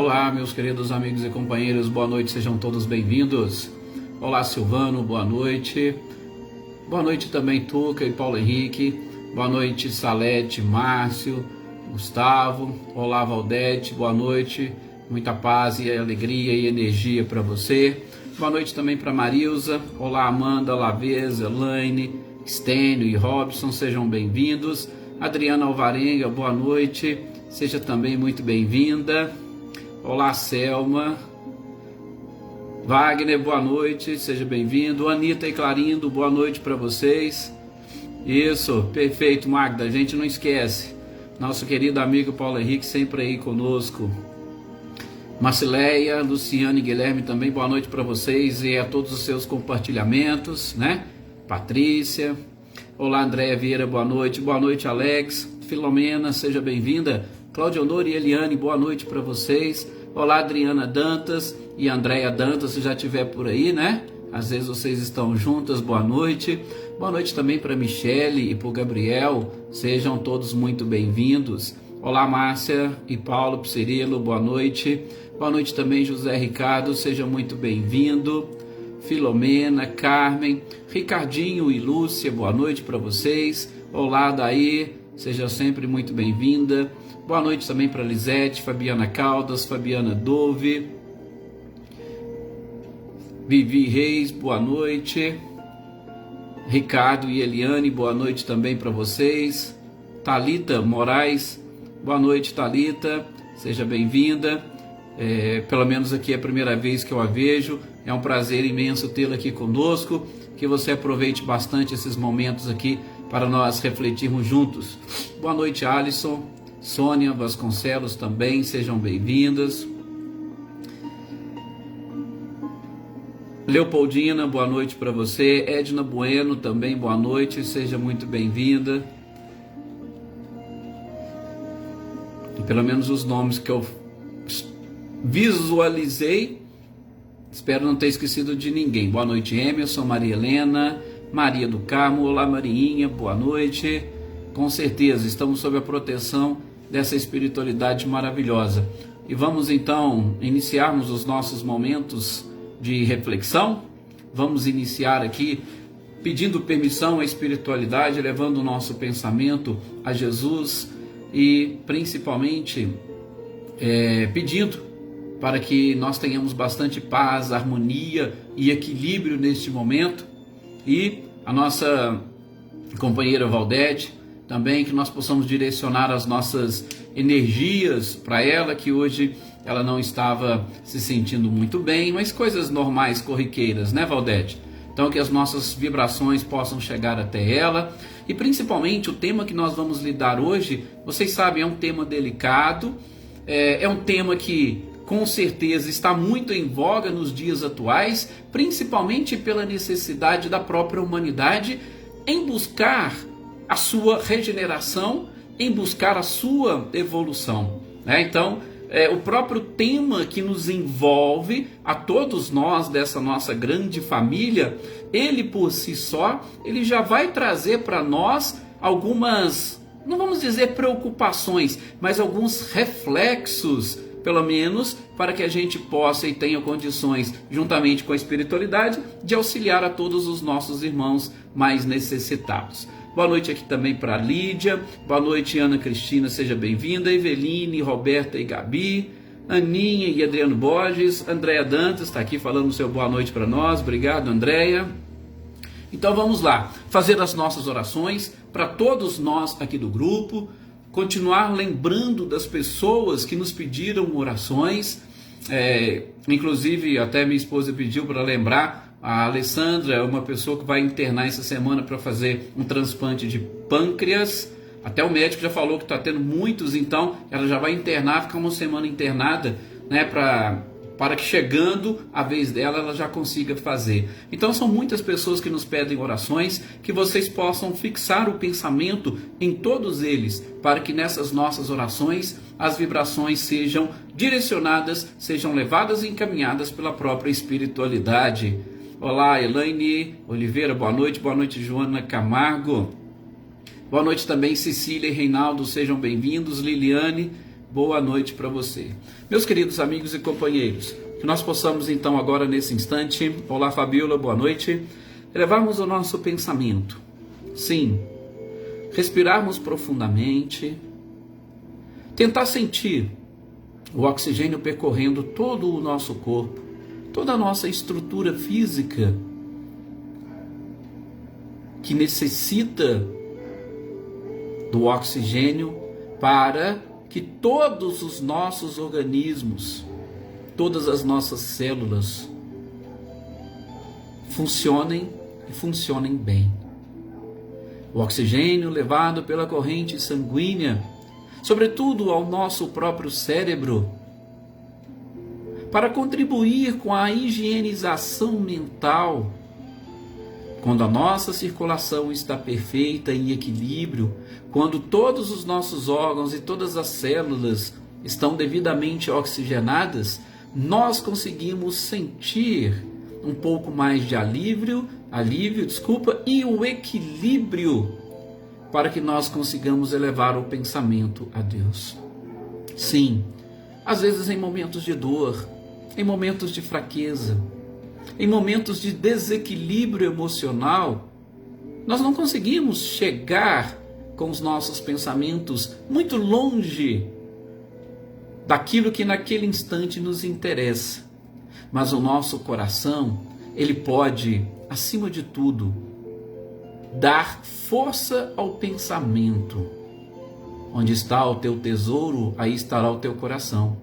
Olá, meus queridos amigos e companheiros, boa noite, sejam todos bem-vindos. Olá, Silvano, boa noite. Boa noite também, Tuca e Paulo Henrique. Boa noite, Salete, Márcio, Gustavo. Olá, Valdete, boa noite. Muita paz e alegria e energia para você. Boa noite também para Marilza. Olá, Amanda, Lavez, Elaine, Stênio e Robson, sejam bem-vindos. Adriana Alvarenga, boa noite. Seja também muito bem-vinda. Olá, Selma. Wagner, boa noite, seja bem-vindo. Anitta e Clarindo, boa noite para vocês. Isso, perfeito, Magda, a gente não esquece. Nosso querido amigo Paulo Henrique sempre aí conosco. Marcileia, Luciane e Guilherme também, boa noite para vocês e a todos os seus compartilhamentos, né? Patrícia. Olá, Andréia Vieira, boa noite, Alex. Filomena, seja bem-vinda. Cláudia Honor e Eliane, boa noite para vocês. Olá, Adriana Dantas e Andréia Dantas, se já estiver por aí, né? Às vezes vocês estão juntas, boa noite. Boa noite também para Michele e para o Gabriel, sejam todos muito bem-vindos. Olá, Márcia e Paulo Psirilo, boa noite. Boa noite também, José Ricardo, seja muito bem-vindo. Filomena, Carmen, Ricardinho e Lúcia, boa noite para vocês. Olá, Daí, seja sempre muito bem-vinda. Boa noite também para Lisete, Fabiana Caldas, Fabiana Dove, Vivi Reis, boa noite. Ricardo e Eliane, boa noite também para vocês. Thalita Moraes, boa noite, Thalita, seja bem-vinda. Pelo menos aqui é a primeira vez que eu a vejo. É um prazer imenso tê-la aqui conosco. Que você aproveite bastante esses momentos aqui para nós refletirmos juntos. Boa noite, Alisson. Sônia Vasconcelos também, sejam bem-vindas. Leopoldina, boa noite para você. Edna Bueno também, boa noite, seja muito bem-vinda. E pelo menos os nomes que eu visualizei, espero não ter esquecido de ninguém. Boa noite, Emerson, Maria Helena, Maria do Carmo, olá Mariinha, boa noite. Com certeza, estamos sob a proteção dessa espiritualidade maravilhosa. E vamos então iniciarmos os nossos momentos de reflexão. Vamos iniciar aqui pedindo permissão à espiritualidade, levando o nosso pensamento a Jesus e principalmente pedindo para que nós tenhamos bastante paz, harmonia e equilíbrio neste momento. E a nossa companheira Valdete também, que nós possamos direcionar as nossas energias para ela, que hoje ela não estava se sentindo muito bem, mas coisas normais, corriqueiras, né, Valdete? Então que as nossas vibrações possam chegar até ela, e principalmente o tema que nós vamos lidar hoje, vocês sabem, é um tema delicado, é um tema que com certeza está muito em voga nos dias atuais, principalmente pela necessidade da própria humanidade em buscar a sua regeneração, em buscar a sua evolução, né? Então, o próprio tema que nos envolve a todos nós dessa nossa grande família, ele por si só, ele já vai trazer para nós algumas, não vamos dizer preocupações, mas alguns reflexos, pelo menos, para que a gente possa e tenha condições, juntamente com a espiritualidade, de auxiliar a todos os nossos irmãos mais necessitados. Boa noite aqui também para Lídia, boa noite Ana Cristina, seja bem-vinda, Eveline, Roberta e Gabi, Aninha e Adriano Borges, Andréia Dantas está aqui falando o seu boa noite para nós, obrigado Andréia. Então vamos lá, fazer as nossas orações para todos nós aqui do grupo, continuar lembrando das pessoas que nos pediram orações, inclusive até minha esposa pediu para lembrar. A Alessandra é uma pessoa que vai internar essa semana para fazer um transplante de pâncreas. Até o médico já falou que está tendo muitos, então ela já vai internar, ficar uma semana internada, né, para que chegando a vez dela, ela já consiga fazer. Então são muitas pessoas que nos pedem orações, que vocês possam fixar o pensamento em todos eles, para que nessas nossas orações as vibrações sejam direcionadas, sejam levadas e encaminhadas pela própria espiritualidade. Olá, Elaine Oliveira, boa noite, Joana Camargo. Boa noite também, Cecília e Reinaldo, sejam bem-vindos. Liliane, boa noite para você. Meus queridos amigos e companheiros, que nós possamos então agora nesse instante, olá Fabiola, boa noite, elevarmos o nosso pensamento, sim, respirarmos profundamente, tentar sentir o oxigênio percorrendo todo o nosso corpo, toda a nossa estrutura física que necessita do oxigênio para que todos os nossos organismos, todas as nossas células funcionem e funcionem bem. O oxigênio levado pela corrente sanguínea, sobretudo ao nosso próprio cérebro, para contribuir com a higienização mental. Quando a nossa circulação está perfeita, em equilíbrio, quando todos os nossos órgãos e todas as células estão devidamente oxigenadas, nós conseguimos sentir um pouco mais de alívio, e o equilíbrio para que nós consigamos elevar o pensamento a Deus. Sim, às vezes em momentos de dor, em momentos de fraqueza, em momentos de desequilíbrio emocional, nós não conseguimos chegar com os nossos pensamentos muito longe daquilo que naquele instante nos interessa. Mas o nosso coração, ele pode, acima de tudo, dar força ao pensamento. Onde está o teu tesouro, aí estará o teu coração.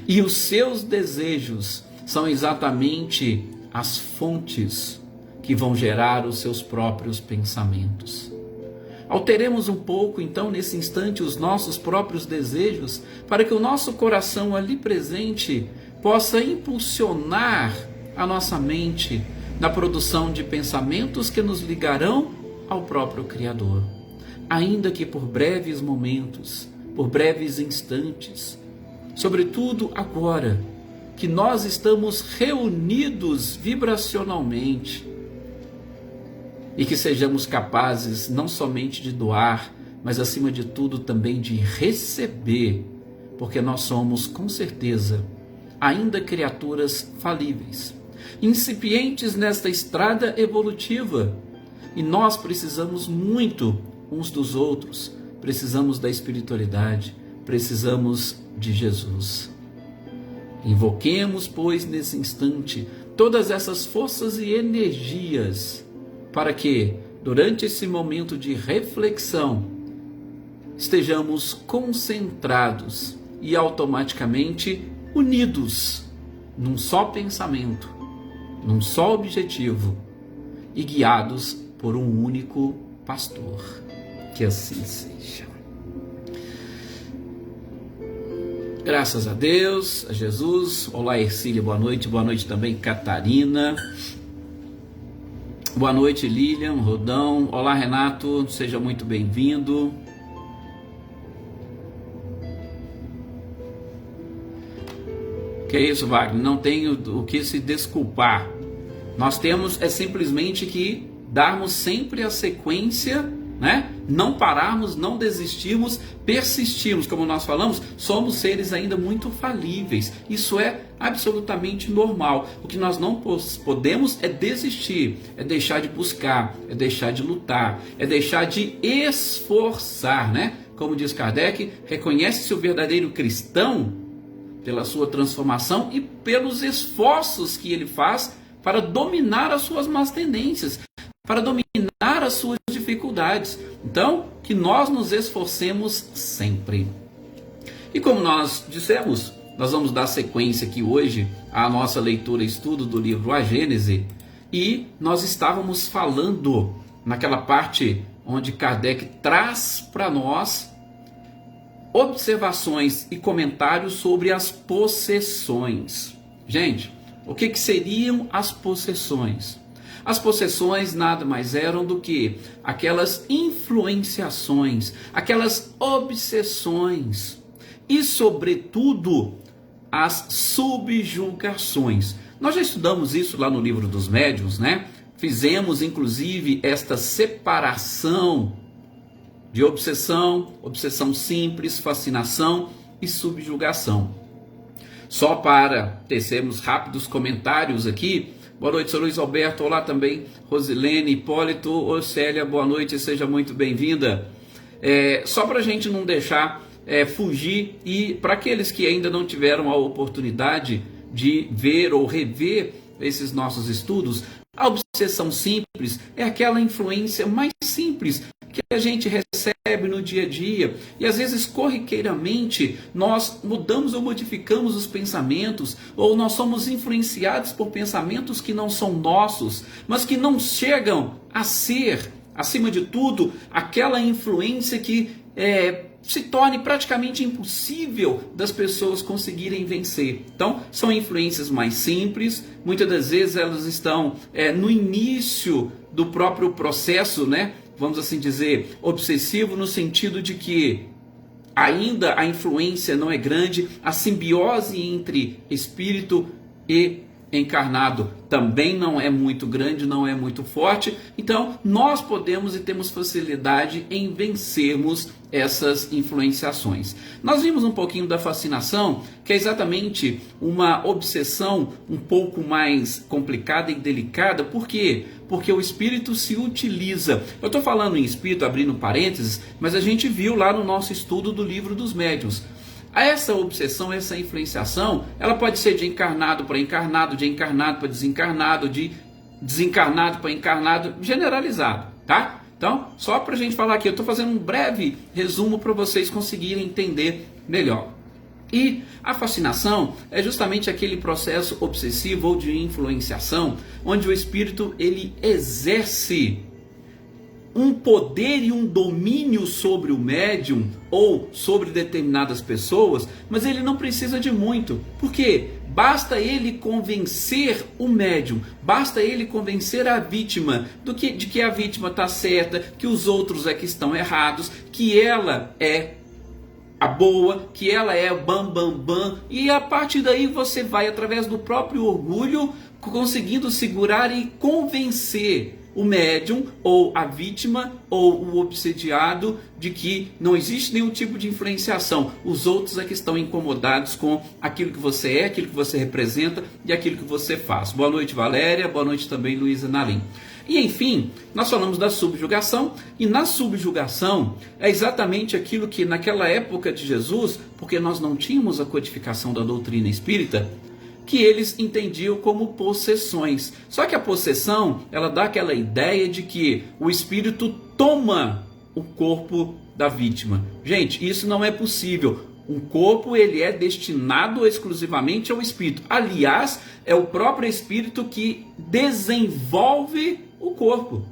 E os seus desejos são exatamente as fontes que vão gerar os seus próprios pensamentos. Alteremos um pouco, então, nesse instante, os nossos próprios desejos, para que o nosso coração ali presente possa impulsionar a nossa mente na produção de pensamentos que nos ligarão ao próprio Criador. Ainda que por breves momentos, por breves instantes, sobretudo agora, que nós estamos reunidos vibracionalmente e que sejamos capazes não somente de doar, mas acima de tudo também de receber, porque nós somos com certeza ainda criaturas falíveis, incipientes nesta estrada evolutiva, e nós precisamos muito uns dos outros, precisamos da espiritualidade, precisamos de Jesus. Invoquemos, pois, nesse instante, todas essas forças e energias, para que, durante esse momento de reflexão, estejamos concentrados e automaticamente unidos num só pensamento, num só objetivo e guiados por um único pastor. Que assim seja. Graças a Deus, a Jesus. Olá, Ercília, boa noite também, Catarina. Boa noite, Lilian, Rodão. Olá, Renato, seja muito bem-vindo. Que é isso, Wagner? Não tenho o que se desculpar. Nós temos simplesmente que darmos sempre a sequência, né? Não pararmos, não desistirmos, persistirmos. Como nós falamos, somos seres ainda muito falíveis. Isso é absolutamente normal. O que nós não podemos é desistir, é deixar de buscar, é deixar de lutar, é deixar de esforçar, né? Como diz Kardec, reconhece-se o verdadeiro cristão pela sua transformação e pelos esforços que ele faz para dominar as suas más tendências, para dominar as suas dificuldades. Então, que nós nos esforcemos sempre. E como nós dissemos, nós vamos dar sequência aqui hoje à nossa leitura e estudo do livro A Gênese, e nós estávamos falando naquela parte onde Kardec traz para nós observações e comentários sobre as possessões. Gente, o que seriam as possessões? As possessões nada mais eram do que aquelas influenciações, aquelas obsessões e, sobretudo, as subjugações. Nós já estudamos isso lá no livro dos médiuns, né? Fizemos, inclusive, esta separação de obsessão, obsessão simples, fascinação e subjugação. Só para tecermos rápidos comentários aqui. Boa noite, Sr. Luiz Alberto. Olá também, Rosilene, Hipólito, Océlia, boa noite, seja muito bem-vinda. Só para a gente não deixar fugir, e para aqueles que ainda não tiveram a oportunidade de ver ou rever esses nossos estudos, a obsessão simples é aquela influência mais simples que a gente recebe no dia a dia, e às vezes corriqueiramente nós mudamos ou modificamos os pensamentos, ou nós somos influenciados por pensamentos que não são nossos, mas que não chegam a ser, acima de tudo, aquela influência que se torne praticamente impossível das pessoas conseguirem vencer. Então, são influências mais simples, muitas das vezes elas estão no início do próprio processo, né? Vamos assim dizer, obsessivo, no sentido de que ainda a influência não é grande, a simbiose entre espírito e encarnado também não é muito grande, não é muito forte. Então nós podemos e temos facilidade em vencermos essas influenciações. Nós vimos um pouquinho da fascinação, que é exatamente uma obsessão um pouco mais complicada e delicada. Por quê? Porque o espírito se utiliza. Eu estou falando em espírito, abrindo parênteses, mas a gente viu lá no nosso estudo do Livro dos Médiuns. Essa obsessão, essa influenciação, ela pode ser de encarnado para encarnado, de encarnado para desencarnado, de desencarnado para encarnado, generalizado, tá? Então, só para a gente falar aqui, eu estou fazendo um breve resumo para vocês conseguirem entender melhor. E a fascinação é justamente aquele processo obsessivo ou de influenciação, onde o espírito ele exerce um poder e um domínio sobre o médium ou sobre determinadas pessoas, mas ele não precisa de muito. Por quê? Basta ele convencer o médium, basta ele convencer a vítima de que a vítima está certa, que os outros é que estão errados, que ela é a boa, que ela é bam, bam, bam, e a partir daí você vai, através do próprio orgulho, conseguindo segurar e convencer o médium ou a vítima ou o obsediado de que não existe nenhum tipo de influenciação. Os outros é que estão incomodados com aquilo que você é, aquilo que você representa e aquilo que você faz. Boa noite, Valéria. Boa noite também, Luísa Nalim. E enfim, nós falamos da subjugação, e na subjugação é exatamente aquilo que naquela época de Jesus, porque nós não tínhamos a codificação da doutrina espírita, que eles entendiam como possessões. Só que a possessão, ela dá aquela ideia de que o espírito toma o corpo da vítima. Gente, isso não é possível. O corpo ele é destinado exclusivamente ao espírito. Aliás, é o próprio espírito que desenvolve o corpo.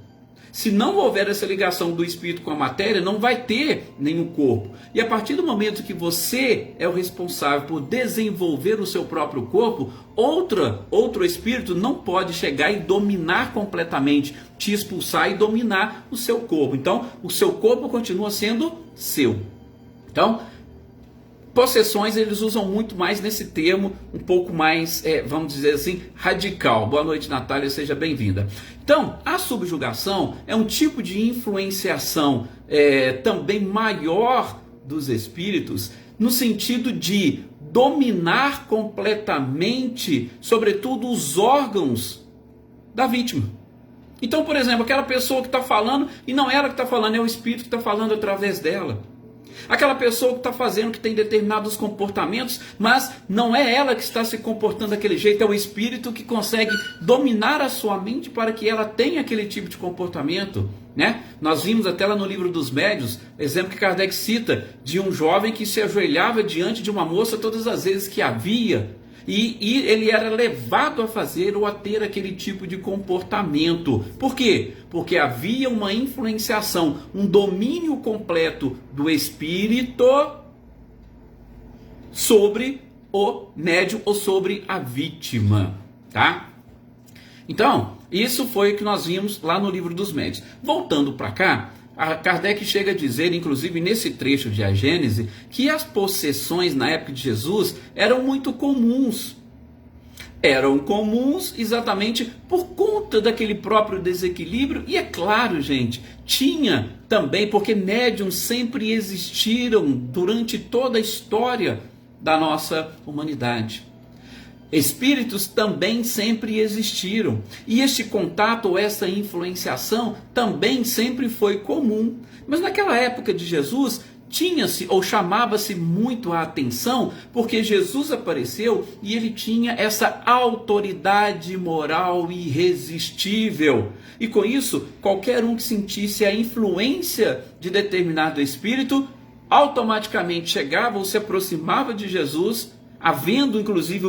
Se não houver essa ligação do espírito com a matéria, não vai ter nenhum corpo. E a partir do momento que você é o responsável por desenvolver o seu próprio corpo, outro espírito não pode chegar e dominar completamente, te expulsar e dominar o seu corpo. Então, o seu corpo continua sendo seu. Então, possessões eles usam muito mais nesse termo, um pouco mais, vamos dizer assim, radical. Boa noite, Natália, seja bem-vinda. Então, a subjugação é um tipo de influenciação também maior dos espíritos, no sentido de dominar completamente, sobretudo, os órgãos da vítima. Então, por exemplo, aquela pessoa que está falando, e não é ela que está falando, é o espírito que está falando através dela. Aquela pessoa que está fazendo, que tem determinados comportamentos, mas não é ela que está se comportando daquele jeito, é o espírito que consegue dominar a sua mente para que ela tenha aquele tipo de comportamento, né? Nós vimos até lá no Livro dos Médiuns, exemplo que Kardec cita, de um jovem que se ajoelhava diante de uma moça todas as vezes que havia, e ele era levado a fazer ou a ter aquele tipo de comportamento. Por quê? Porque havia uma influenciação, um domínio completo do espírito sobre o médium ou sobre a vítima, tá? Então, isso foi o que nós vimos lá no Livro dos Médiuns. Voltando para cá, a Kardec chega a dizer, inclusive nesse trecho de A Gênese, que as possessões na época de Jesus eram muito comuns. eram comuns exatamente por conta daquele próprio desequilíbrio. E é claro, gente, tinha também, porque médiums sempre existiram durante toda a história da nossa humanidade. Espíritos também sempre existiram, e este contato ou essa influenciação também sempre foi comum. Mas naquela época de Jesus, tinha-se ou chamava-se muito a atenção, porque Jesus apareceu e ele tinha essa autoridade moral irresistível. E com isso, qualquer um que sentisse a influência de determinado espírito, automaticamente chegava ou se aproximava de Jesus, havendo inclusive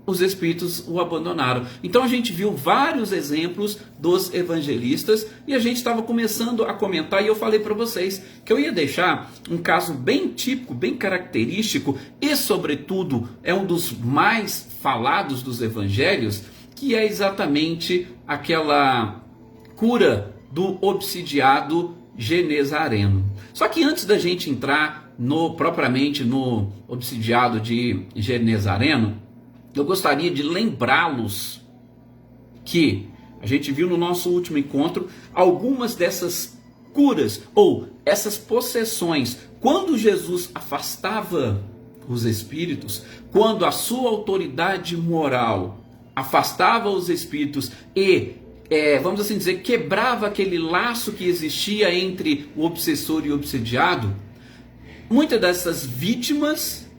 os espíritos o abandonaram. Então a gente viu vários exemplos dos evangelistas e a gente estava começando a comentar, e eu falei para vocês que eu ia deixar um caso bem típico, bem característico e sobretudo é um dos mais falados dos evangelhos, que é exatamente aquela cura do obsidiado genezareno. Só que antes da gente entrar propriamente no obsidiado de genezareno, eu gostaria de lembrá-los que a gente viu no nosso último encontro algumas dessas curas ou essas possessões. Quando Jesus afastava os espíritos, quando a sua autoridade moral afastava os espíritos e, vamos assim dizer, quebrava aquele laço que existia entre o obsessor e o obsidiado, muitas dessas vítimas,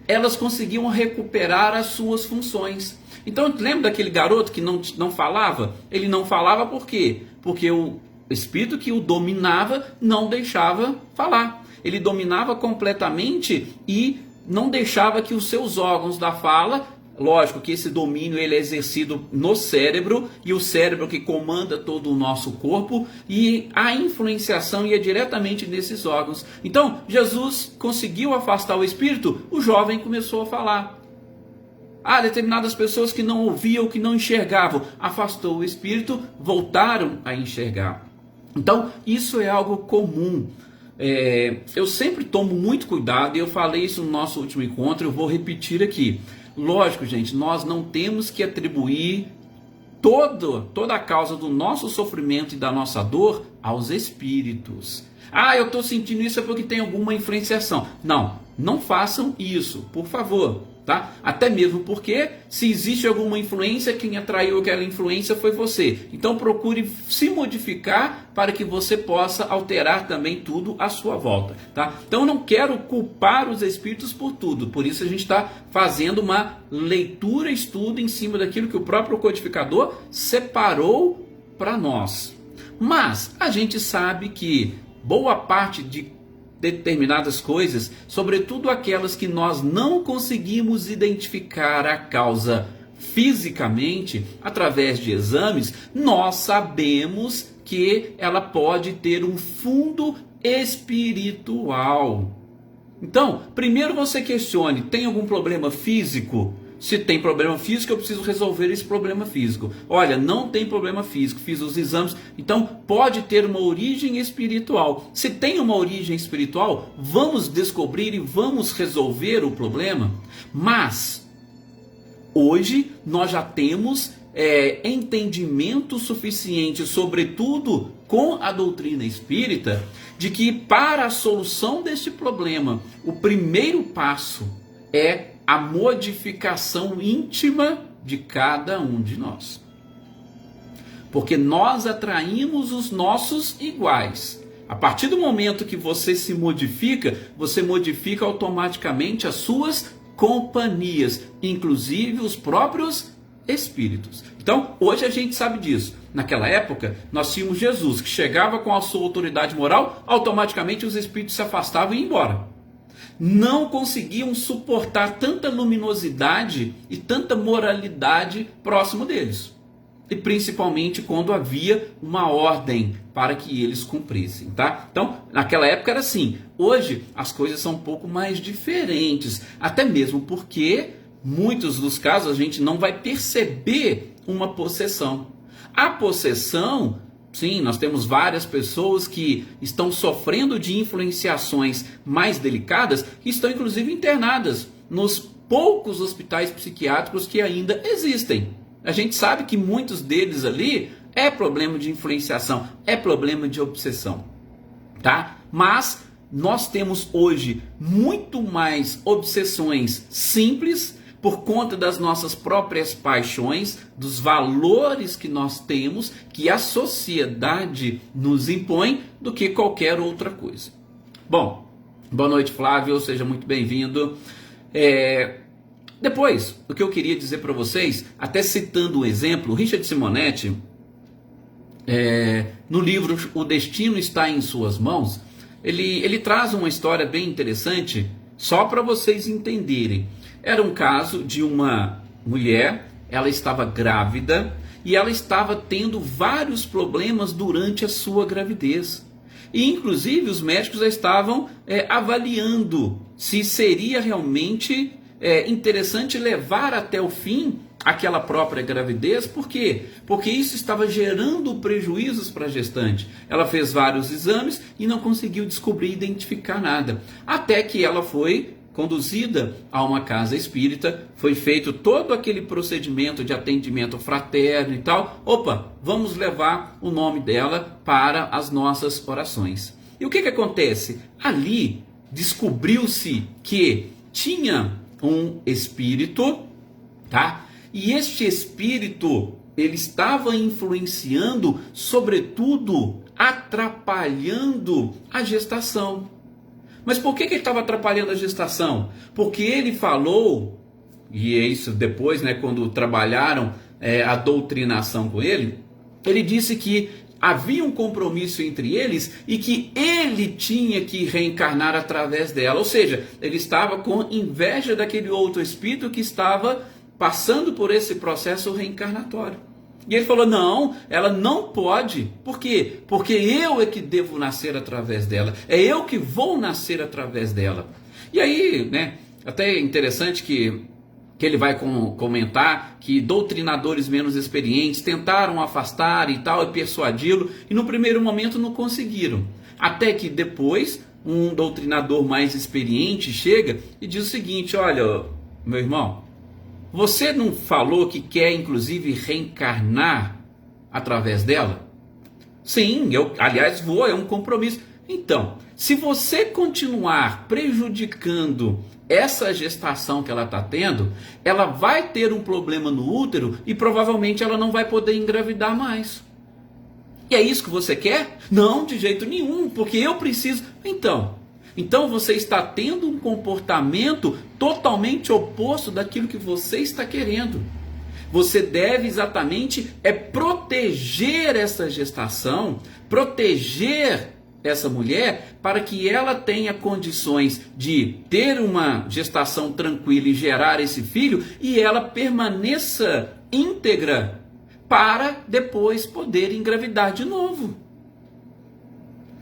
elas conseguiam recuperar as suas funções. Então, lembra daquele garoto que não falava? Ele não falava por quê? Porque o espírito que o dominava não deixava falar. Ele dominava completamente e não deixava que os seus órgãos da fala... Lógico que esse domínio ele é exercido no cérebro, e o cérebro que comanda todo o nosso corpo, e a influenciação ia diretamente nesses órgãos. Então, Jesus conseguiu afastar o espírito, o jovem começou a falar. Determinadas pessoas que não ouviam, que não enxergavam, afastou o espírito, voltaram a enxergar. Então, isso é algo comum. Eu sempre tomo muito cuidado, e eu falei isso no nosso último encontro, eu vou repetir aqui. Lógico, gente, nós não temos que atribuir toda a causa do nosso sofrimento e da nossa dor aos espíritos. Eu estou sentindo isso é porque tem alguma influenciação. Não façam isso, por favor. Tá? Até mesmo porque, se existe alguma influência, quem atraiu aquela influência foi você. Então procure se modificar para que você possa alterar também tudo à sua volta. Tá? Então eu não quero culpar os espíritos por tudo. Por isso a gente está fazendo uma leitura, estudo em cima daquilo que o próprio codificador separou para nós. Mas a gente sabe que boa parte de determinadas coisas, sobretudo aquelas que nós não conseguimos identificar a causa fisicamente, através de exames, nós sabemos que ela pode ter um fundo espiritual. Então, primeiro você questione, tem algum problema físico? Se tem problema físico, eu preciso resolver esse problema físico. Olha, não tem problema físico, fiz os exames, então pode ter uma origem espiritual. Se tem uma origem espiritual, vamos descobrir e vamos resolver o problema. Mas, hoje, nós já temos entendimento suficiente, sobretudo com a doutrina espírita, de que para a solução deste problema, o primeiro passo é a modificação íntima de cada um de nós. Porque nós atraímos os nossos iguais. A partir do momento que você se modifica, você modifica automaticamente as suas companhias, inclusive os próprios espíritos. Então, hoje a gente sabe disso. Naquela época, nós tínhamos Jesus, que chegava com a sua autoridade moral, automaticamente os espíritos se afastavam e iam embora. Não conseguiam suportar tanta luminosidade e tanta moralidade próximo deles. E principalmente quando havia uma ordem para que eles cumprissem, tá? Então, naquela época era assim. Hoje, as coisas são um pouco mais diferentes. Até mesmo porque, muitos dos casos, a gente não vai perceber uma possessão. A possessão... Sim, nós temos várias pessoas que estão sofrendo de influenciações mais delicadas, que estão inclusive internadas nos poucos hospitais psiquiátricos que ainda existem. A gente sabe que muitos deles ali é problema de influenciação, é problema de obsessão, tá? Mas nós temos hoje muito mais obsessões simples por conta das nossas próprias paixões, dos valores que nós temos, que a sociedade nos impõe, do que qualquer outra coisa. Bom, boa noite, Flávio, seja muito bem-vindo. Depois, o que eu queria dizer para vocês, até citando um exemplo, Richard Simonetti, no livro O Destino Está em Suas Mãos, ele traz uma história bem interessante, só para vocês entenderem. Era um caso de uma mulher, ela estava grávida e ela estava tendo vários problemas durante a sua gravidez. E inclusive os médicos já estavam avaliando se seria realmente interessante levar até o fim aquela própria gravidez. Por quê? Porque isso estava gerando prejuízos para a gestante. Ela fez vários exames e não conseguiu descobrir e identificar nada. Até que ela foi conduzida a uma casa espírita, foi feito todo aquele procedimento de atendimento fraterno e tal. Opa, vamos levar o nome dela para as nossas orações. E o que acontece? Ali descobriu-se que tinha um espírito, tá? E este espírito, ele estava influenciando, sobretudo, atrapalhando a gestação. Mas por que ele estava atrapalhando a gestação? Porque ele falou, e é isso depois, quando trabalharam a doutrinação com ele, ele disse que havia um compromisso entre eles e que ele tinha que reencarnar através dela. Ou seja, ele estava com inveja daquele outro espírito que estava passando por esse processo reencarnatório. E ele falou, não, ela não pode. Por quê? Porque eu é que devo nascer através dela. É eu que vou nascer através dela. E aí, até é interessante que ele vai comentar que doutrinadores menos experientes tentaram afastar e tal, e persuadi-lo, e no primeiro momento não conseguiram. Até que depois, um doutrinador mais experiente chega e diz o seguinte, olha, meu irmão, você não falou que quer, inclusive, reencarnar através dela? Sim, aliás, vou, é um compromisso. Então, se você continuar prejudicando essa gestação que ela está tendo, ela vai ter um problema no útero e provavelmente ela não vai poder engravidar mais. E é isso que você quer? Não, de jeito nenhum, porque eu preciso. Então você está tendo um comportamento totalmente oposto daquilo que você está querendo. Você deve exatamente proteger essa gestação, proteger essa mulher para que ela tenha condições de ter uma gestação tranquila e gerar esse filho e ela permaneça íntegra para depois poder engravidar de novo.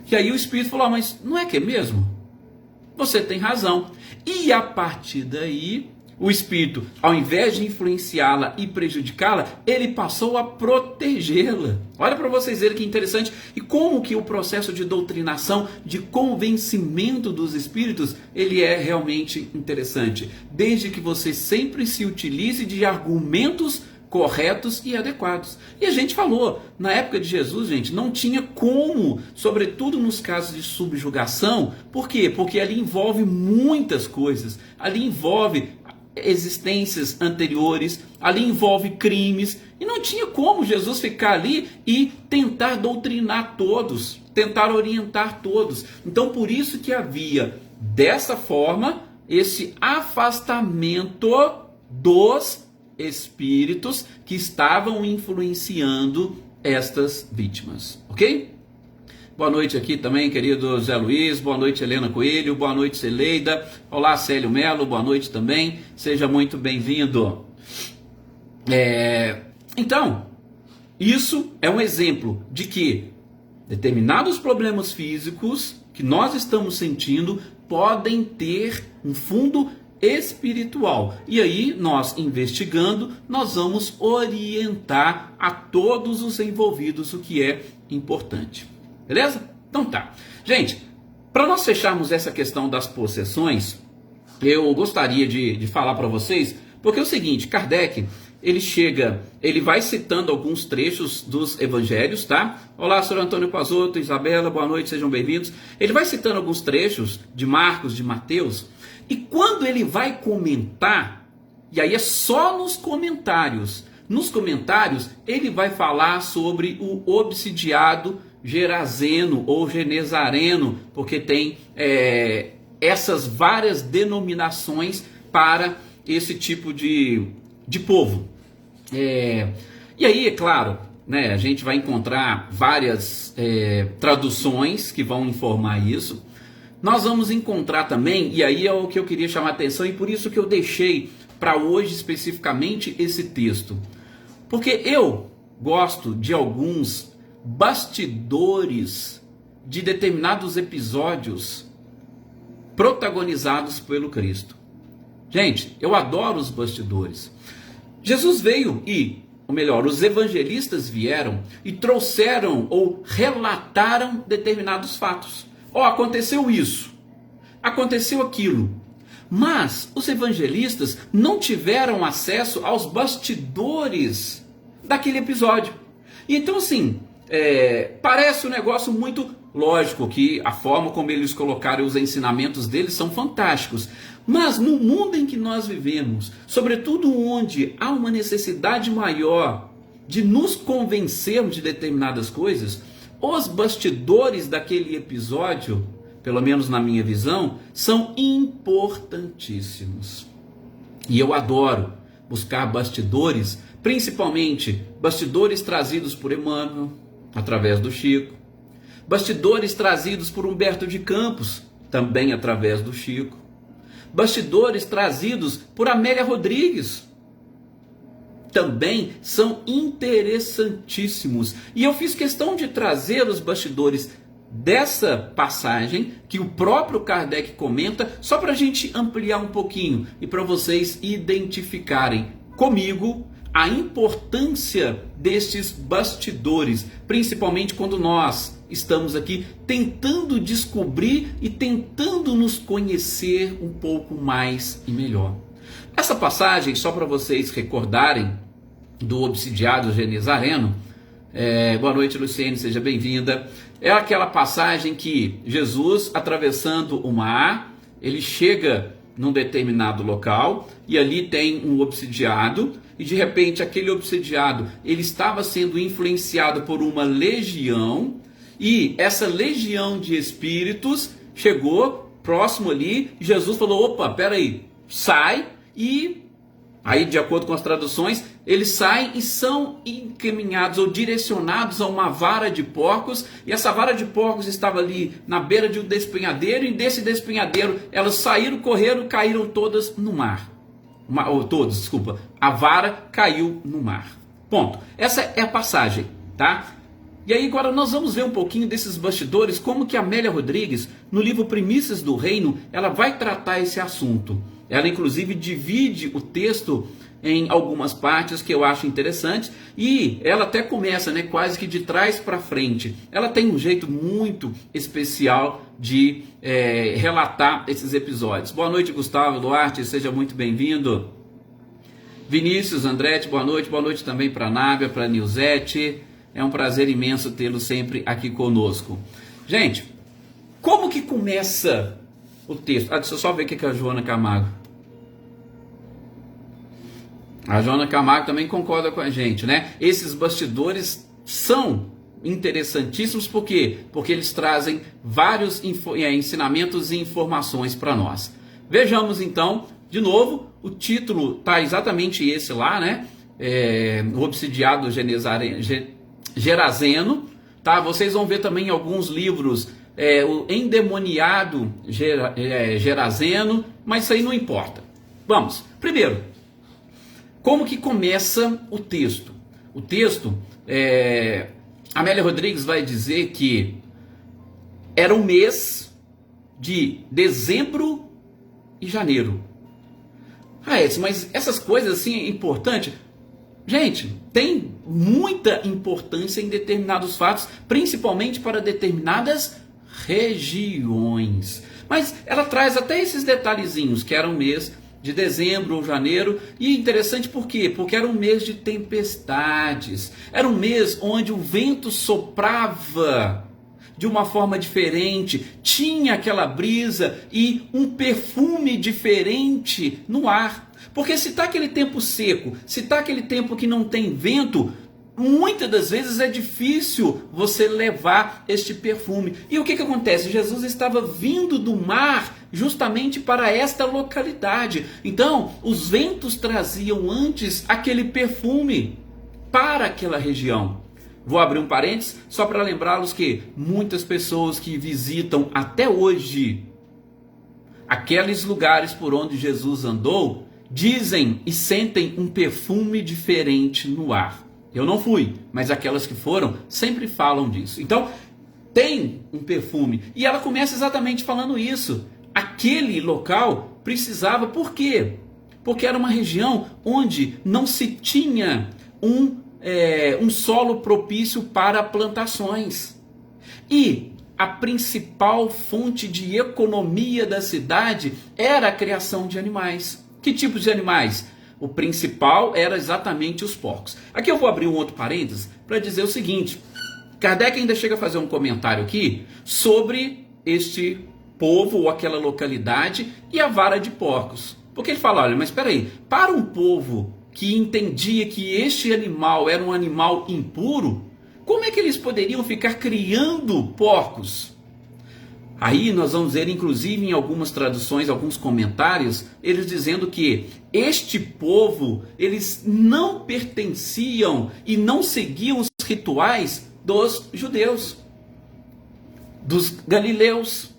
E aí o Espírito falou, mas não é que é mesmo? Você tem razão. E a partir daí, o Espírito, ao invés de influenciá-la e prejudicá-la, ele passou a protegê-la. Olha para vocês verem que interessante. E como que o processo de doutrinação, de convencimento dos espíritos, ele é realmente interessante. Desde que você sempre se utilize de argumentos corretos e adequados. E a gente falou, na época de Jesus, gente, não tinha como, sobretudo nos casos de subjugação. Por quê? Porque ali envolve muitas coisas. Ali envolve existências anteriores, ali envolve crimes, e não tinha como Jesus ficar ali e tentar doutrinar todos, tentar orientar todos. Então por isso que havia, dessa forma, esse afastamento dos espíritos que estavam influenciando estas vítimas, ok? Boa noite aqui também, querido Zé Luiz, boa noite Helena Coelho, boa noite Celeida, olá Célio Melo, boa noite também, seja muito bem-vindo. Então, isso é um exemplo de que determinados problemas físicos que nós estamos sentindo podem ter um fundo espiritual. E aí, nós investigando, nós vamos orientar a todos os envolvidos o que é importante. Beleza? Então tá. Gente, para nós fecharmos essa questão das possessões, eu gostaria de falar para vocês, porque é o seguinte, Kardec, ele vai citando alguns trechos dos evangelhos, tá? Olá, senhor Antônio Pazotto, Isabela, boa noite, sejam bem-vindos. Ele vai citando alguns trechos de Marcos, de Mateus, e quando ele vai comentar, e aí é só nos comentários ele vai falar sobre o obsidiado gerazeno ou genezareno, porque tem essas várias denominações para esse tipo de povo. E aí, é claro, né, a gente vai encontrar várias traduções que vão informar isso. Nós vamos encontrar também, e aí é o que eu queria chamar a atenção, e por isso que eu deixei para hoje especificamente esse texto. Porque eu gosto de alguns bastidores de determinados episódios protagonizados pelo Cristo. Gente, eu adoro os bastidores. Jesus veio ou melhor, os evangelistas vieram e trouxeram ou relataram determinados fatos. Aconteceu isso, aconteceu aquilo. Mas os evangelistas não tiveram acesso aos bastidores daquele episódio. Então, assim, parece um negócio muito lógico, que a forma como eles colocaram os ensinamentos deles são fantásticos. Mas no mundo em que nós vivemos, sobretudo onde há uma necessidade maior de nos convencermos de determinadas coisas, os bastidores daquele episódio, pelo menos na minha visão, são importantíssimos. E eu adoro buscar bastidores, principalmente bastidores trazidos por Emmanuel, através do Chico, bastidores trazidos por Humberto de Campos, também através do Chico, bastidores trazidos por Amélia Rodrigues, também são interessantíssimos. E eu fiz questão de trazer os bastidores dessa passagem que o próprio Kardec comenta, só para a gente ampliar um pouquinho e para vocês identificarem comigo a importância destes bastidores, principalmente quando nós estamos aqui tentando descobrir e tentando nos conhecer um pouco mais e melhor. Essa passagem, só para vocês recordarem, do obsidiado genezareno, boa noite, Luciene, seja bem-vinda. É aquela passagem que Jesus, atravessando o mar, ele chega num determinado local e ali tem um obsidiado, e de repente aquele obsidiado ele estava sendo influenciado por uma legião, e essa legião de espíritos chegou próximo ali, e Jesus falou: opa, peraí, sai. E aí, de acordo com as traduções, eles saem e são encaminhados ou direcionados a uma vara de porcos, e essa vara de porcos estava ali na beira de um despenhadeiro, e desse despenhadeiro elas saíram, correram, caíram todas no mar. A vara caiu no mar. Ponto. Essa é a passagem, tá? E aí agora nós vamos ver um pouquinho desses bastidores, como que Amélia Rodrigues, no livro Primícias do Reino, ela vai tratar esse assunto. Ela inclusive divide o texto em algumas partes que eu acho interessantes, e ela até começa, né, quase que de trás para frente. Ela tem um jeito muito especial de relatar esses episódios. Boa noite, Gustavo Duarte, seja muito bem-vindo. Vinícius Andretti, boa noite também para a Nábia, para a Nilzete. É um prazer imenso tê-lo sempre aqui conosco. Gente, como que começa o texto? Deixa eu só ver o que é a Joana Camargo. A Joana Camargo também concorda com a gente, né? Esses bastidores são interessantíssimos, por quê? Porque eles trazem vários ensinamentos e informações para nós. Vejamos então, de novo, o título está exatamente esse lá, né? O obsidiado gerazeno, tá? Vocês vão ver também em alguns livros o endemoniado gerazeno, mas isso aí não importa. Vamos, primeiro, como que começa o texto? O texto, Amélia Rodrigues vai dizer que era o mês de dezembro e janeiro. Edson, mas essas coisas assim é importante? Gente, tem muita importância em determinados fatos, principalmente para determinadas regiões. Mas ela traz até esses detalhezinhos, que era um mês de dezembro ou janeiro, e interessante por quê? Porque era um mês de tempestades, era um mês onde o vento soprava de uma forma diferente, tinha aquela brisa e um perfume diferente no ar. Porque se está aquele tempo seco, se está aquele tempo que não tem vento, muitas das vezes é difícil você levar este perfume. E o que acontece? Jesus estava vindo do mar justamente para esta localidade. Então, os ventos traziam antes aquele perfume para aquela região. Vou abrir um parênteses só para lembrá-los que muitas pessoas que visitam até hoje aqueles lugares por onde Jesus andou, dizem e sentem um perfume diferente no ar. Eu não fui, mas aquelas que foram sempre falam disso. Então, tem um perfume. E ela começa exatamente falando isso. Aquele local precisava, por quê? Porque era uma região onde não se tinha um solo propício para plantações. E a principal fonte de economia da cidade era a criação de animais. Que tipos de animais? O principal era exatamente os porcos. Aqui eu vou abrir um outro parênteses para dizer o seguinte: Kardec ainda chega a fazer um comentário aqui sobre este povo ou aquela localidade e a vara de porcos. Porque ele fala, olha, mas espera aí, para um povo que entendia que este animal era um animal impuro, como é que eles poderiam ficar criando porcos? Aí nós vamos ver, inclusive em algumas traduções, alguns comentários, eles dizendo que este povo, eles não pertenciam e não seguiam os rituais dos judeus, dos galileus.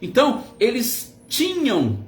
Então, eles tinham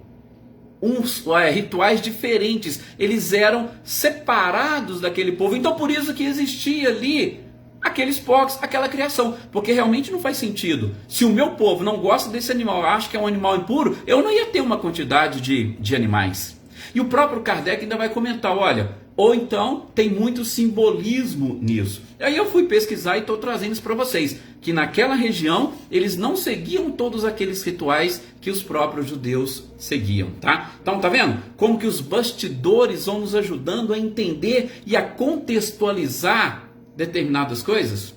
rituais diferentes, eles eram separados daquele povo. Então, por isso que existia ali aqueles porcos, aquela criação, porque realmente não faz sentido. Se o meu povo não gosta desse animal, acha que é um animal impuro, eu não ia ter uma quantidade de animais. E o próprio Kardec ainda vai comentar, olha, ou então tem muito simbolismo nisso. Aí eu fui pesquisar e estou trazendo isso para vocês, que naquela região eles não seguiam todos aqueles rituais que os próprios judeus seguiam, tá? Então, tá vendo? Como que os bastidores vão nos ajudando a entender e a contextualizar determinadas coisas?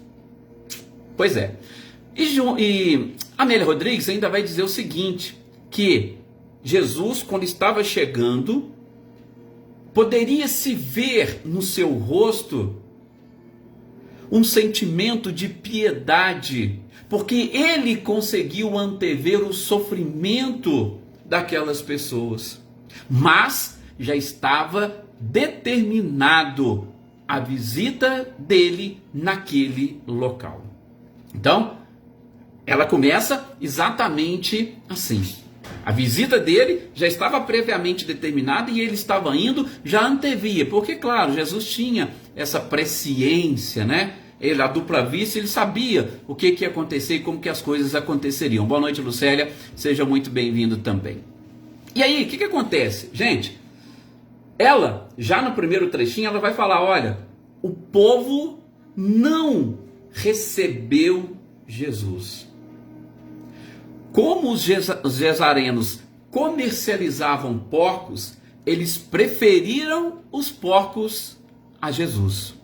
Pois é. E Amélia Rodrigues ainda vai dizer o seguinte, que Jesus, quando estava chegando, poderia se ver no seu rosto um sentimento de piedade, porque ele conseguiu antever o sofrimento daquelas pessoas, mas já estava determinado a visita dele naquele local. Então, ela começa exatamente assim. A visita dele já estava previamente determinada e ele estava indo, já antevia, porque claro, Jesus tinha essa presciência, né? Ele, a dupla vista, ele sabia o que ia acontecer e como que as coisas aconteceriam. Boa noite, Lucélia, seja muito bem-vindo também. E aí, o que acontece? Gente, ela, já no primeiro trechinho, ela vai falar, olha, o povo não recebeu Jesus. Como os gesarenos comercializavam porcos, eles preferiram os porcos a Jesus.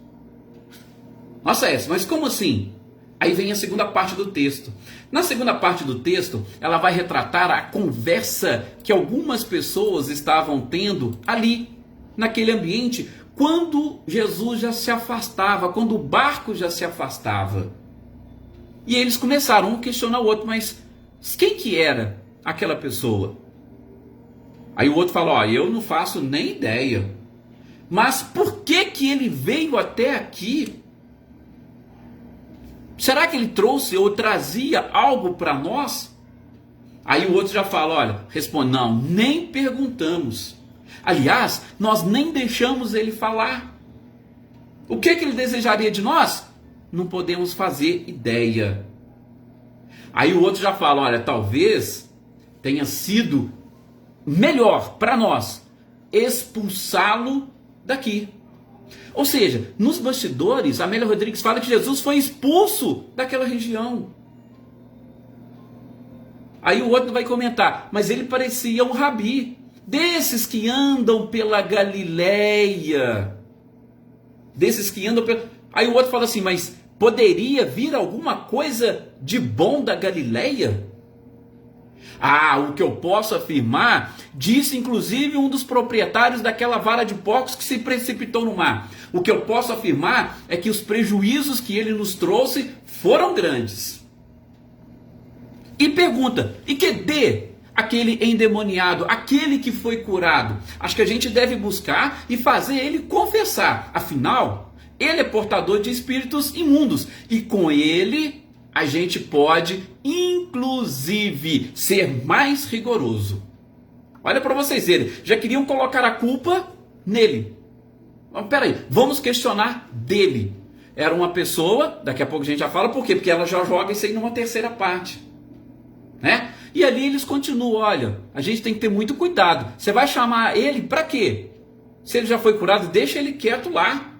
Nossa, mas como assim? Aí vem a segunda parte do texto. Na segunda parte do texto, ela vai retratar a conversa que algumas pessoas estavam tendo ali, naquele ambiente, quando Jesus já se afastava, quando o barco já se afastava. E eles começaram um a questionar o outro, mas quem que era aquela pessoa? Aí o outro falou, eu não faço nem ideia. Mas por que ele veio até aqui? Será que ele trouxe ou trazia algo para nós? Aí o outro já fala, responde, não, nem perguntamos. Aliás, nós nem deixamos ele falar. O que ele desejaria de nós? Não podemos fazer ideia. Aí o outro já fala, talvez tenha sido melhor para nós expulsá-lo daqui. Ou seja, nos bastidores, Amélia Rodrigues fala que Jesus foi expulso daquela região. Aí o outro vai comentar, mas ele parecia um rabi, desses que andam pela Galileia. Desses que andam pela... Aí o outro fala assim, mas poderia vir alguma coisa de bom da Galileia? Ah, o que eu posso afirmar, disse inclusive um dos proprietários daquela vara de porcos que se precipitou no mar. O que eu posso afirmar é que os prejuízos que ele nos trouxe foram grandes. E pergunta, e que dê aquele endemoniado, aquele que foi curado? Acho que a gente deve buscar e fazer ele confessar. Afinal, ele é portador de espíritos imundos. E com ele, a gente pode, inclusive, ser mais rigoroso. Olha para vocês verem, já queriam colocar a culpa nele. Mas peraí, vamos questionar dele. Era uma pessoa, daqui a pouco a gente já fala, por quê? Porque ela já joga isso aí numa terceira parte. Né? E ali eles continuam, olha, a gente tem que ter muito cuidado. Você vai chamar ele para quê? Se ele já foi curado, deixa ele quieto lá.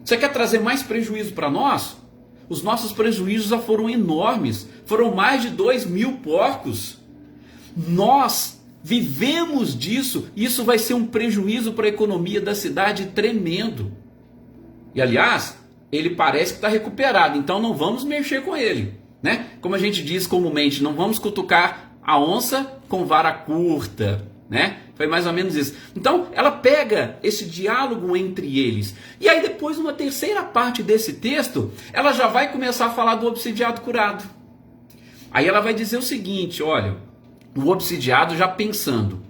Você quer trazer mais prejuízo para nós? Os nossos prejuízos já foram enormes. Foram mais de 2.000 porcos. Nós vivemos disso. Isso vai ser um prejuízo para a economia da cidade tremendo. E aliás, ele parece que está recuperado. Então não vamos mexer com ele. Né? Como a gente diz comumente, não vamos cutucar a onça com vara curta. Né? Foi mais ou menos isso. Então ela pega esse diálogo entre eles. E aí depois, numa terceira parte desse texto, ela já vai começar a falar do obsidiado curado. Aí ela vai dizer o seguinte, olha, o obsidiado já pensando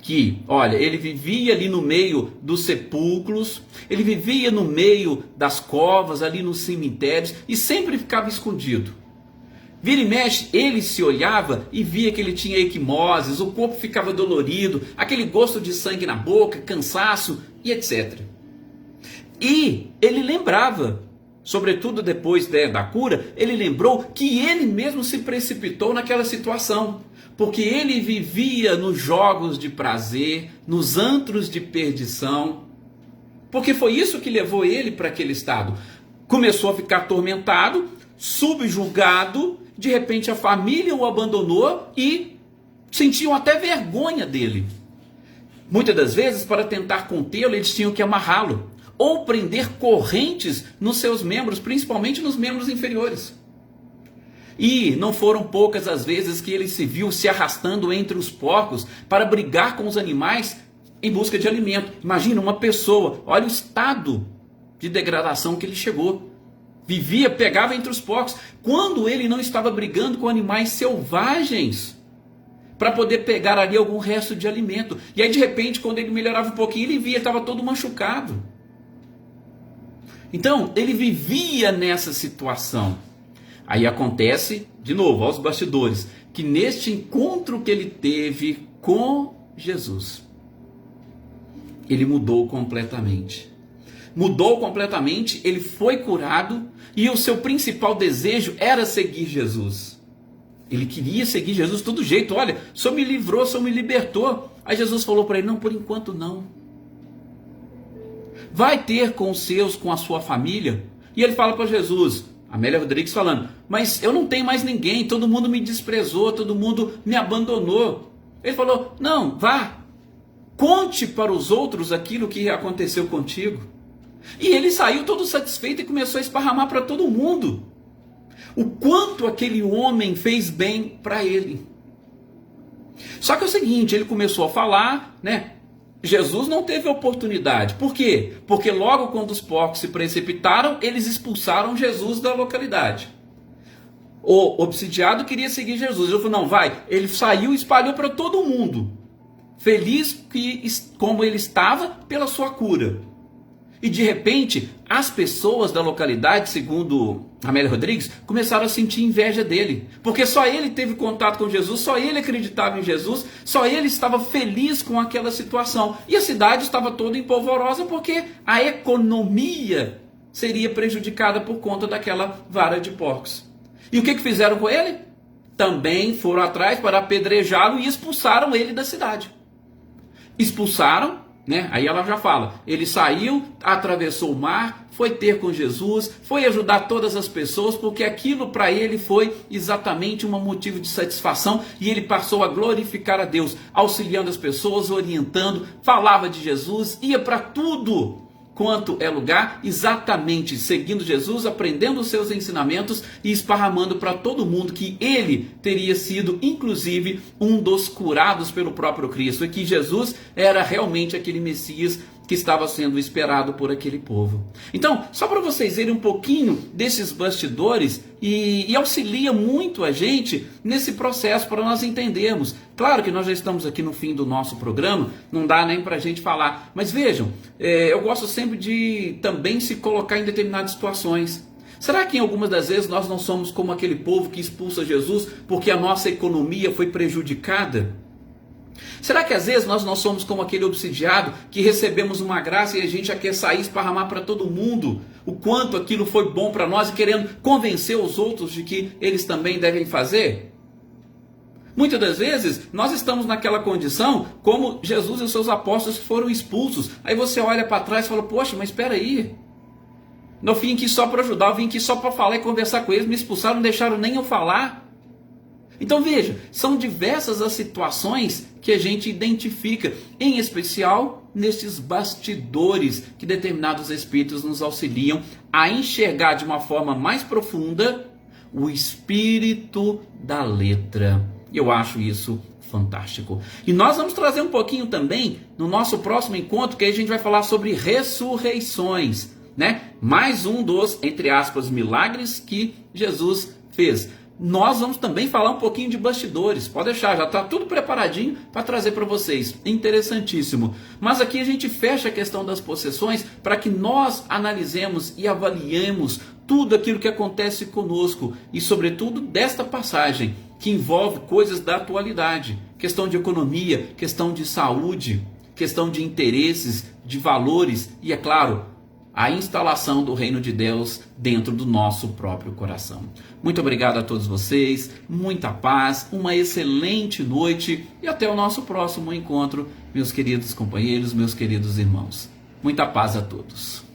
que, olha, ele vivia ali no meio dos sepulcros, ele vivia no meio das covas, ali nos cemitérios, e sempre ficava escondido. Vira e mexe, ele se olhava e via que ele tinha equimoses, o corpo ficava dolorido, aquele gosto de sangue na boca, cansaço e etc. E ele lembrava, sobretudo depois da cura, ele lembrou que ele mesmo se precipitou naquela situação. Porque ele vivia nos jogos de prazer, nos antros de perdição. Porque foi isso que levou ele para aquele estado. Começou a ficar atormentado, subjugado, de repente a família o abandonou e sentiam até vergonha dele. Muitas das vezes, para tentar contê-lo, eles tinham que amarrá-lo ou prender correntes nos seus membros, principalmente nos membros inferiores. E não foram poucas as vezes que ele se viu se arrastando entre os porcos para brigar com os animais em busca de alimento. Imagina uma pessoa, olha o estado de degradação que ele chegou. Vivia, pegava entre os porcos, quando ele não estava brigando com animais selvagens, para poder pegar ali algum resto de alimento. E aí de repente, quando ele melhorava um pouquinho, ele via, ele estava todo machucado. Então, ele vivia nessa situação. Aí acontece, de novo, aos bastidores, que neste encontro que ele teve com Jesus, ele mudou completamente. Mudou completamente, ele foi curado e o seu principal desejo era seguir Jesus. Ele queria seguir Jesus de todo jeito. Olha, o Senhor me livrou, o Senhor me libertou. Aí Jesus falou para ele, não, por enquanto não. Vai ter com os seus, com a sua família. E ele fala para Jesus, Amélia Rodrigues falando, mas eu não tenho mais ninguém, todo mundo me desprezou, todo mundo me abandonou. Ele falou, não, vá, conte para os outros aquilo que aconteceu contigo. E ele saiu todo satisfeito e começou a esparramar para todo mundo o quanto aquele homem fez bem para ele. Só que é o seguinte, ele começou a falar, né? Jesus não teve oportunidade. Por quê? Porque logo quando os porcos se precipitaram, eles expulsaram Jesus da localidade. O obsidiado queria seguir Jesus. Ele falou, não, vai. Ele saiu e espalhou para todo mundo. Feliz como ele estava pela sua cura. E de repente, as pessoas da localidade, segundo Amélia Rodrigues, começaram a sentir inveja dele. Porque só ele teve contato com Jesus, só ele acreditava em Jesus, só ele estava feliz com aquela situação. E a cidade estava toda empolvorosa porque a economia seria prejudicada por conta daquela vara de porcos. E o que fizeram com ele? Também foram atrás para apedrejá-lo e expulsaram ele da cidade. Expulsaram né? Aí ela já fala, ele saiu, atravessou o mar, foi ter com Jesus, foi ajudar todas as pessoas, porque aquilo para ele foi exatamente um motivo de satisfação, e ele passou a glorificar a Deus, auxiliando as pessoas, orientando, falava de Jesus, ia para tudo quanto é lugar, exatamente seguindo Jesus, aprendendo os seus ensinamentos e esparramando para todo mundo que ele teria sido, inclusive, um dos curados pelo próprio Cristo, e que Jesus era realmente aquele Messias que estava sendo esperado por aquele povo. Então, só para vocês verem um pouquinho desses bastidores, e auxilia muito a gente nesse processo para nós entendermos. Claro que nós já estamos aqui no fim do nosso programa, não dá nem para a gente falar, mas vejam, eu gosto sempre de também se colocar em determinadas situações. Será que em algumas das vezes nós não somos como aquele povo que expulsa Jesus porque a nossa economia foi prejudicada? Será que às vezes nós não somos como aquele obsidiado que recebemos uma graça e a gente já quer sair, esparramar para todo mundo o quanto aquilo foi bom para nós e querendo convencer os outros de que eles também devem fazer? Muitas das vezes nós estamos naquela condição como Jesus e os seus apóstolos que foram expulsos. Aí você olha para trás e fala, poxa, mas espera aí. Eu vim aqui só para ajudar, eu vim aqui só para falar e conversar com eles, me expulsaram, não deixaram nem eu falar. Então veja, são diversas as situações que a gente identifica, em especial nesses bastidores que determinados espíritos nos auxiliam a enxergar de uma forma mais profunda o espírito da letra. Eu acho isso fantástico. E nós vamos trazer um pouquinho também no nosso próximo encontro, que aí a gente vai falar sobre ressurreições, né? Mais um dos, entre aspas, milagres que Jesus fez. Nós vamos também falar um pouquinho de bastidores, pode deixar, já está tudo preparadinho para trazer para vocês, interessantíssimo. Mas aqui a gente fecha a questão das possessões para que nós analisemos e avaliemos tudo aquilo que acontece conosco e sobretudo desta passagem que envolve coisas da atualidade, questão de economia, questão de saúde, questão de interesses, de valores e, é claro, a instalação do reino de Deus dentro do nosso próprio coração. Muito obrigado a todos vocês, muita paz, uma excelente noite e até o nosso próximo encontro, meus queridos companheiros, meus queridos irmãos. Muita paz a todos.